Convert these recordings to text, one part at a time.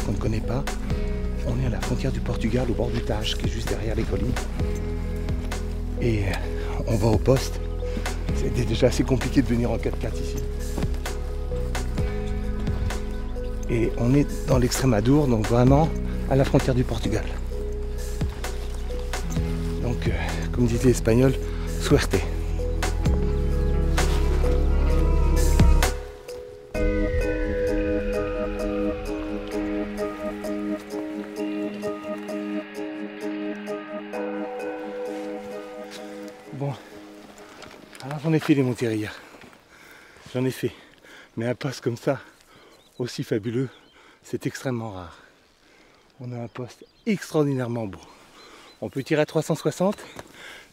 Qu'on ne connaît pas. On est à la frontière du Portugal, au bord du Tage, qui est juste derrière les collines. Et on va au poste. C'était déjà assez compliqué de venir en 4x4 ici. Et on est dans l'Extrémadour, donc vraiment à la frontière du Portugal. Donc, comme disent les Espagnols, suerte. Bon, alors j'en ai fait des Monterillas, j'en ai fait, mais un poste comme ça, aussi fabuleux, c'est extrêmement rare. On a un poste extraordinairement beau. On peut tirer à 360,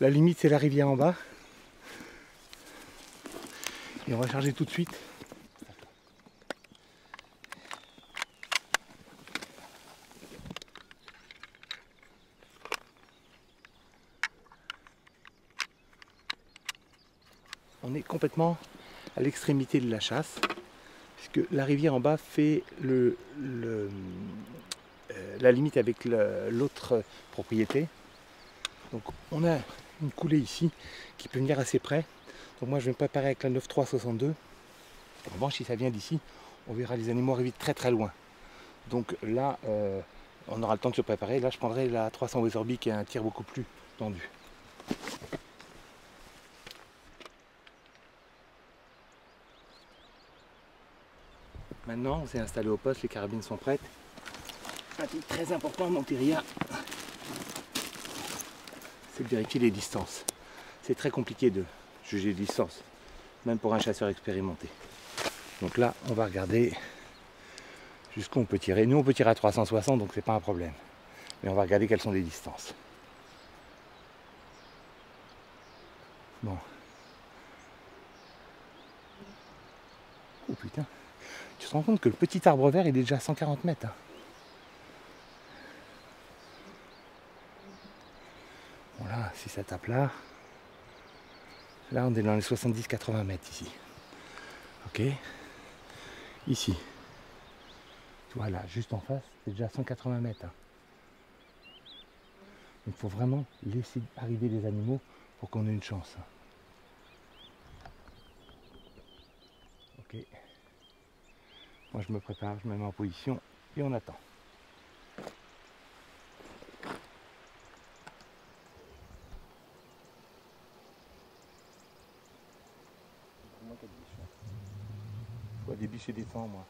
la limite c'est la rivière en bas. Et on va charger tout de suite. On est complètement à l'extrémité de la chasse, puisque la rivière en bas fait la limite avec l'autre propriété. Donc on a une coulée ici qui peut venir assez près. Donc moi je vais me préparer avec la 9.362. En revanche, si ça vient d'ici, on verra les animaux arriver très très loin. Donc là, on aura le temps de se préparer. Là je prendrai la 300 Weatherby qui a un tir beaucoup plus tendu. Maintenant, on s'est installé au poste, les carabines sont prêtes. Un truc très important à Monteria, c'est de vérifier les distances. C'est très compliqué de juger les distances, même pour un chasseur expérimenté. Donc là, on va regarder jusqu'où on peut tirer. Nous, on peut tirer à 360, donc c'est pas un problème. Mais on va regarder quelles sont les distances. Bon. Oh putain. Tu te rends compte que le petit arbre vert il est déjà à 140 mètres. Hein. Voilà, si ça tape là. Là on est dans les 70-80 mètres ici. Ok. Ici. Voilà, juste en face, c'est déjà à 180 mètres. Hein. Il faut vraiment laisser arriver les animaux pour qu'on ait une chance. Ok. Moi je me prépare, je me mets en position et on attend. Je vois des biches et des fans moi.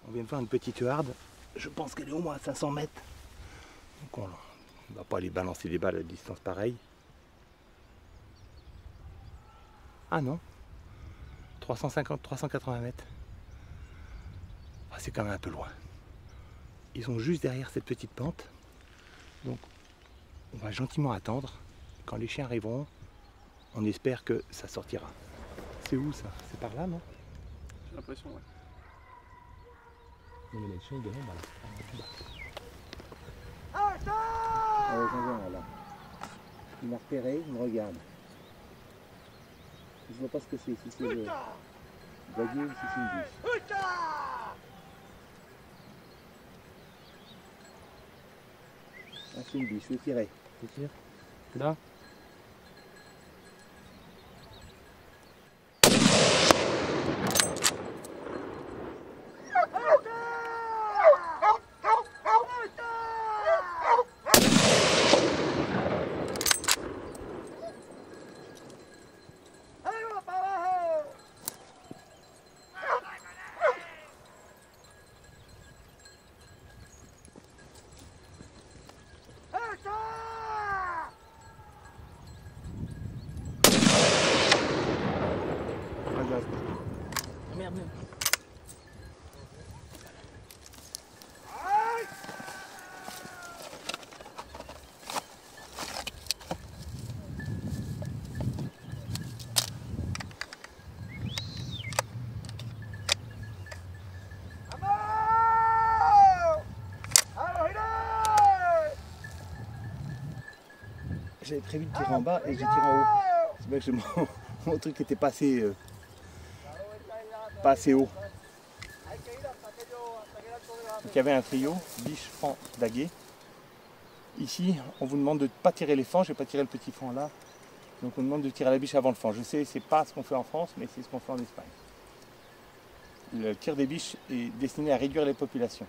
On vient de voir une petite huarde, je pense qu'elle est au moins à 500 mètres. Donc on ne va pas aller balancer des balles à distance pareille. Ah non, 350-380 mètres. Ah, c'est quand même un peu loin. Ils sont juste derrière cette petite pente. Donc on va gentiment attendre. Quand les chiens arriveront, on espère que ça sortira. C'est où ça? C'est par là, non? J'ai l'impression, ouais. Mais les chiens de l'ombre là. Là. Il m'a repéré, il me regarde. Je vois pas ce que c'est, si c'est le baguier ou si c'est une biche. Ah, c'est une biche, je vais tirer. Tu tires? Là? merde. J'avais prévu de tirer en bas et j'ai tiré en haut. C'est vrai que mon truc n'était pas assez haut. Donc, il y avait un trio, biche, fan, daguet. Ici, on vous demande de ne pas tirer les fans. Je n'ai pas tiré le petit fan là. Donc on demande de tirer la biche avant le fan. Je sais, c'est pas ce qu'on fait en France, mais c'est ce qu'on fait en Espagne. Le tir des biches est destiné à réduire les populations.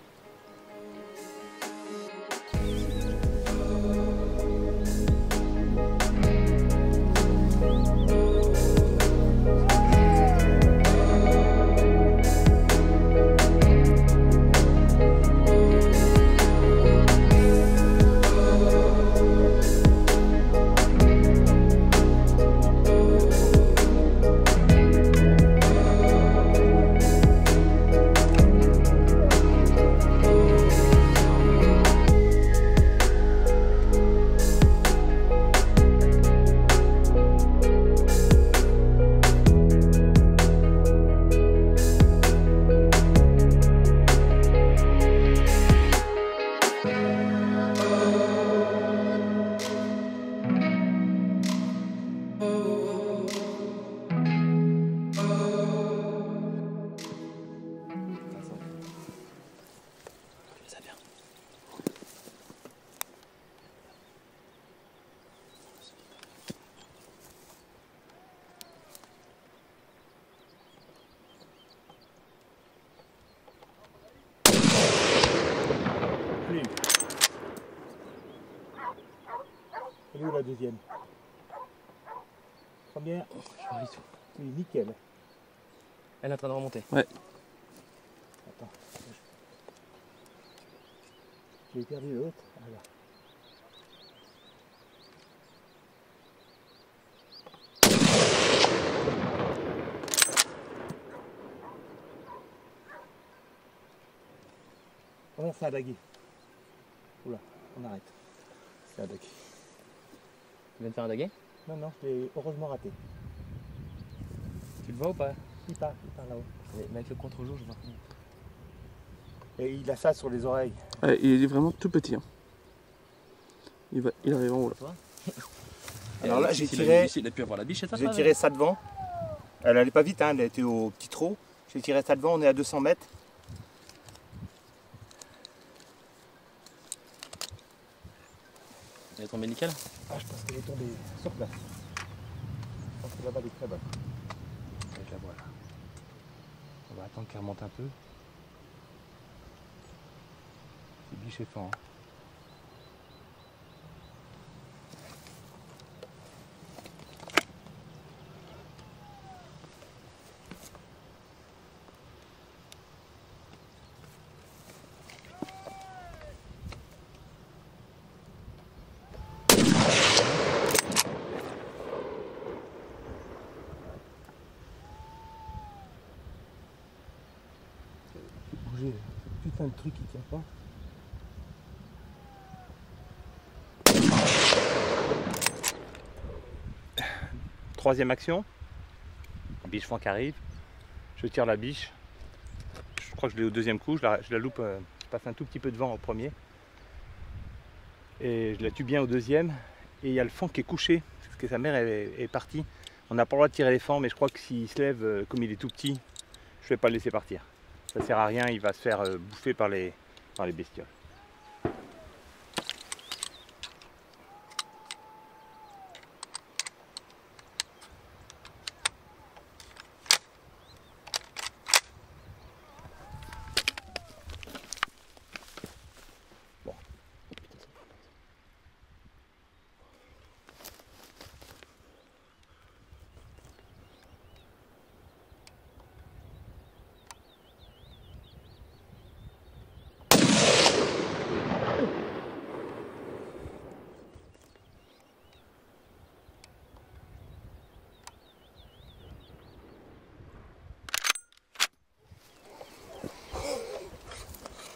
Elle est où la deuxième? Première? Oui, nickel. Elle est en train de remonter. Ouais. Attends. J'ai perdu l'autre. Voilà. Oh, c'est un daguet. Oula, on arrête. C'est un daguet. Tu viens de faire un daguet? Non, non, je l'ai heureusement raté. Tu le vois ou pas? Il part là-haut. Mais avec le contre-jour, je vois. Et il a ça sur les oreilles. Ouais, il est vraiment tout petit. Hein. Il arrive en haut là. Alors là, j'ai tiré. Il a pu avoir la biche, c'est ça? J'ai tiré ça devant. Elle n'allait pas vite, hein, elle était au petit trot. J'ai tiré ça devant, on est à 200 mètres. Elle est tombée nickel? Ah, je pense qu'elle est tombée sur place. Je pense que là-bas, elle est très bonne. Et je la vois là. On va attendre qu'elle remonte un peu. C'est biche et fan. Hein. Bouger, putain de truc qui tient pas. Troisième action, biche fan qui arrive, je tire la biche, je crois que je l'ai au deuxième coup, je la loupe, je passe un tout petit peu de vent au premier, et je la tue bien au deuxième, et il y a le fan qui est couché, parce que sa mère est partie, on n'a pas le droit de tirer les fans, mais je crois que s'il se lève, comme il est tout petit, je ne vais pas le laisser partir, ça sert à rien, il va se faire bouffer par les bestioles.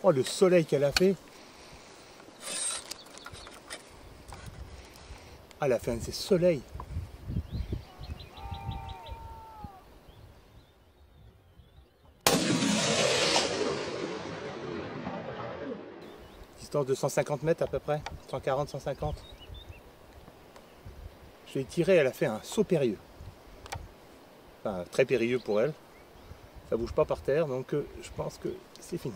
Oh, le soleil qu'elle a fait. Ah, elle a fait un de ces soleils. Distance de 150 mètres à peu près. 140, 150. Je l'ai tiré, elle a fait un saut périlleux. Enfin, très périlleux pour elle. Ça bouge pas par terre, donc je pense que c'est fini.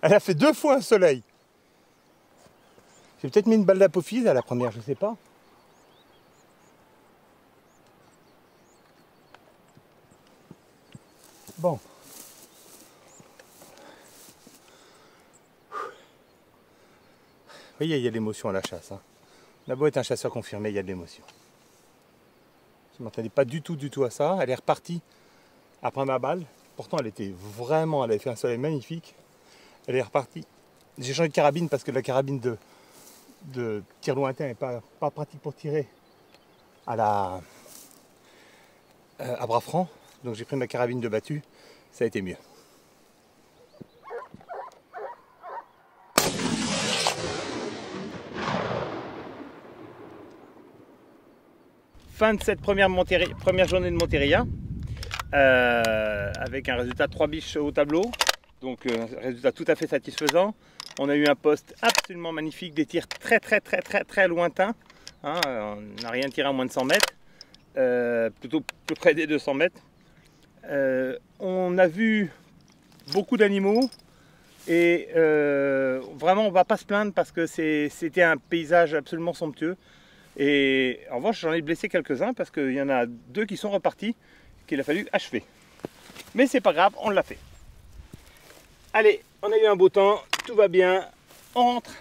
Elle a fait 2 fois un soleil. J'ai peut-être mis une balle d'apophyse à la première, je sais pas. Bon. Vous voyez, il y a de l'émotion à la chasse. Hein. On a beau être un chasseur confirmé, il y a de l'émotion. Je ne m'attendais pas du tout à ça. Elle est repartie après ma balle. Pourtant, elle avait fait un soleil magnifique. Elle est repartie. J'ai changé de carabine parce que la carabine de tir lointain n'est pas pratique pour tirer à bras franc. Donc j'ai pris ma carabine de battu. Ça a été mieux. Fin de cette première journée de Monteria. Avec un résultat de 3 biches au tableau. Donc résultat tout à fait satisfaisant. On a eu un poste absolument magnifique, des tirs très lointains. Hein, on n'a rien tiré à moins de 100 mètres, plutôt plus près des 200 mètres. On a vu beaucoup d'animaux et vraiment on ne va pas se plaindre parce que c'était un paysage absolument somptueux. Et en revanche j'en ai blessé quelques-uns parce qu'il y en a 2 qui sont repartis qu'il a fallu achever. Mais c'est pas grave, on l'a fait. Allez, on a eu un beau temps, tout va bien, on rentre.